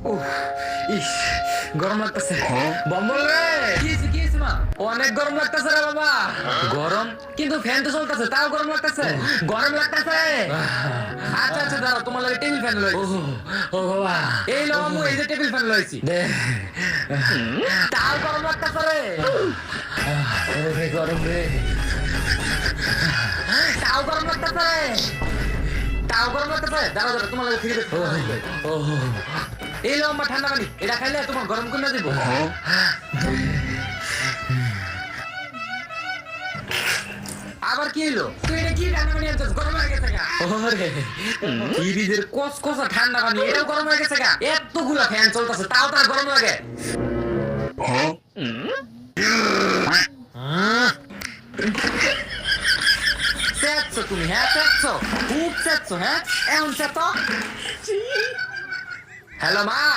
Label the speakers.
Speaker 1: উফ, ইস গরম লাগতেছে বম্বল রে কি মা অনেক গরম লাগতেছে রে বাবা গরম কিন্তু ফ্যান তো চলতেছে তাও গরম লাগতেছে গরম লাগতেছে আচ্ছা আচ্ছা দাঁড়াও তোমার লাগে টেবিল ফ্যান লইছি ও বাবা এই লো আম্মু এই যে টেবিল ফ্যান লইছি দে তাও গরম লাগতেছে রে গরম রে তাও গরম লাগতেছে রে তাও গরম লাগতেছে দাঁড়াও দাঁড়াও তোমার লাগে ঠিক আছে এই লো আম্মা ঠান্ডা পানি এটা খাইলে তোমার গরম কমে দিব আবার কি হলো তুই এটা কি ঠান্ডা পানি আনছিস গরম হয়ে গেছে গা ওরে ফ্রিজের কসকসা ঠান্ডা পানি এটাও গরম হয়ে গেছে গা এতগুলা ফ্যান চলতেছে তাও তার গরম লাগে সেচ্ছো তুমি হ্যাঁ সেচ্ছো খুব সেচ্ছো হ্যাঁ এমন সেতো হ্যালো মা